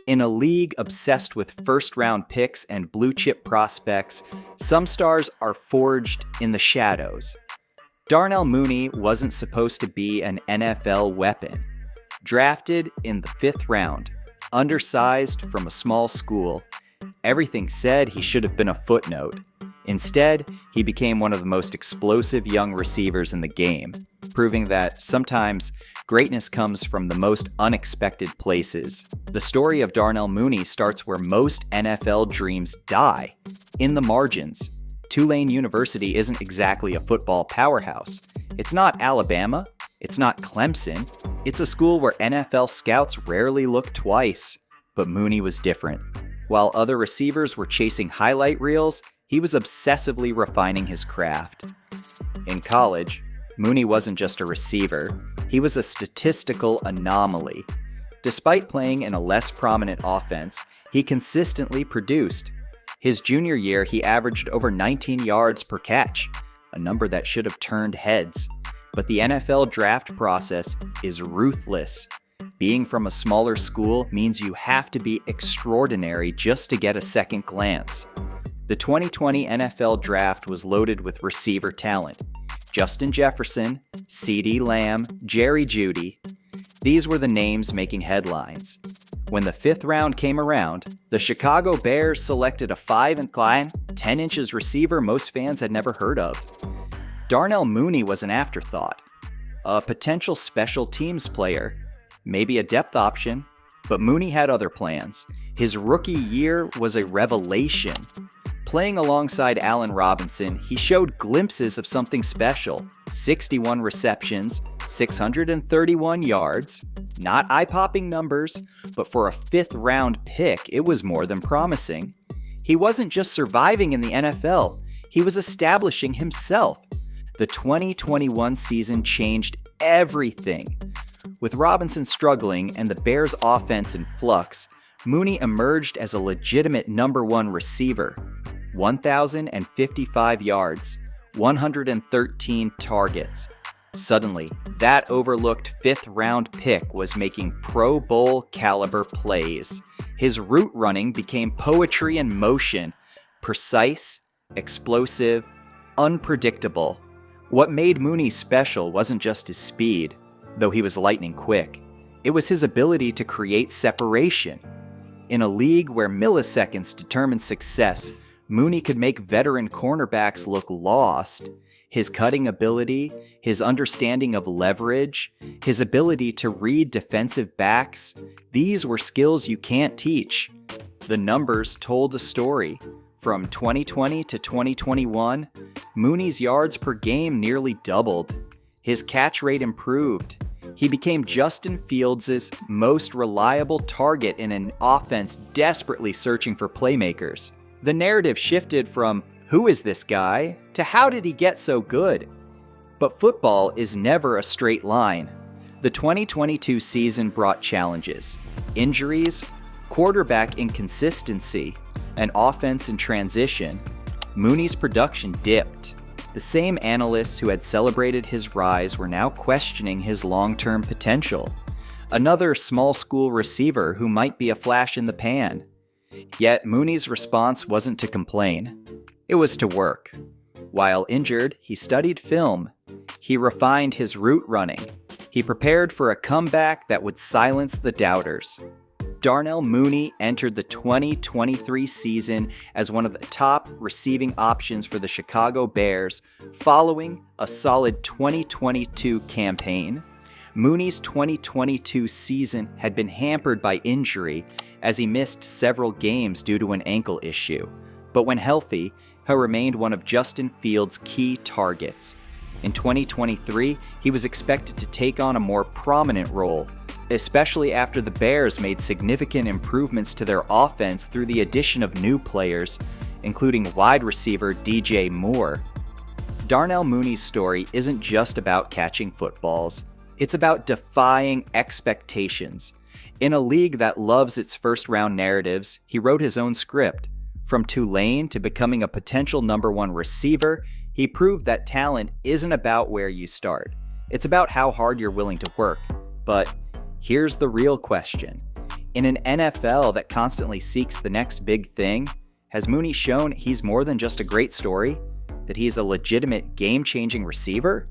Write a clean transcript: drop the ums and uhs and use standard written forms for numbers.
In a league obsessed with first-round picks and blue-chip prospects, some stars are forged in the shadows. Darnell Mooney wasn't supposed to be an NFL weapon. Drafted in the 5th round, undersized from a small school, everything said he should have been a footnote. Instead, he became one of the most explosive young receivers in the game, proving that sometimes greatness comes from the most unexpected places. The story of Darnell Mooney starts where most NFL dreams die, in the margins. Tulane University isn't exactly a football powerhouse. It's not Alabama. It's not Clemson. It's a school where NFL scouts rarely look twice. But Mooney was different. While other receivers were chasing highlight reels, he was obsessively refining his craft. In college, Mooney wasn't just a receiver. He was a statistical anomaly. Despite playing in a less prominent offense, he consistently produced. His junior year, he averaged over 19 yards per catch, a number that should have turned heads. But the NFL draft process is ruthless. Being from a smaller school means you have to be extraordinary just to get a second glance. The 2020 NFL draft was loaded with receiver talent. Justin Jefferson, CeeDee Lamb, Jerry Jeudy. These were the names making headlines. When the 5th round came around, the Chicago Bears selected a 5'9", 10 inches receiver most fans had never heard of. Darnell Mooney was an afterthought, a potential special teams player, maybe a depth option, but Mooney had other plans. His rookie year was a revelation. Playing alongside Allen Robinson, he showed glimpses of something special. 61 receptions, 631 yards. Not eye-popping numbers, but for a 5th-round pick, it was more than promising. He wasn't just surviving in the NFL, he was establishing himself. The 2021 season changed everything. With Robinson struggling and the Bears' offense in flux, Mooney emerged as a legitimate number 1 receiver. 1,055 yards, 113 targets. Suddenly, that overlooked 5th-round pick was making Pro Bowl caliber plays. His route running became poetry in motion, precise, explosive, unpredictable. What made Mooney special wasn't just his speed, though he was lightning quick. It was his ability to create separation. In a league where milliseconds determine success, Mooney could make veteran cornerbacks look lost. His cutting ability, his understanding of leverage, his ability to read defensive backs, these were skills you can't teach. The numbers told a story. From 2020 to 2021, Mooney's yards per game nearly doubled. His catch rate improved. He became Justin Fields' most reliable target in an offense desperately searching for playmakers. The narrative shifted from, "Who is this guy?" to "How did he get so good?" But football is never a straight line. The 2022 season brought challenges: injuries, quarterback inconsistency, and offense in transition. Mooney's production dipped. The same analysts who had celebrated his rise were now questioning his long-term potential. Another small school receiver who might be a flash in the pan. Yet Mooney's response wasn't to complain. It was to work. While injured, he studied film. He refined his route running. He prepared for a comeback that would silence the doubters. Darnell Mooney entered the 2023 season as one of the top receiving options for the Chicago Bears, following a solid 2022 campaign. Mooney's 2022 season had been hampered by injury, as he missed several games due to an ankle issue. But when healthy, he remained one of Justin Fields' key targets. In 2023, he was expected to take on a more prominent role, especially after the Bears made significant improvements to their offense through the addition of new players, including wide receiver DJ Moore. Darnell Mooney's story isn't just about catching footballs. It's about defying expectations. In a league that loves its first-round narratives, he wrote his own script. From Tulane to becoming a potential number 1 receiver, he proved that talent isn't about where you start. It's about how hard you're willing to work. But here's the real question. In an NFL that constantly seeks the next big thing, has Mooney shown he's more than just a great story? That he's a legitimate game-changing receiver?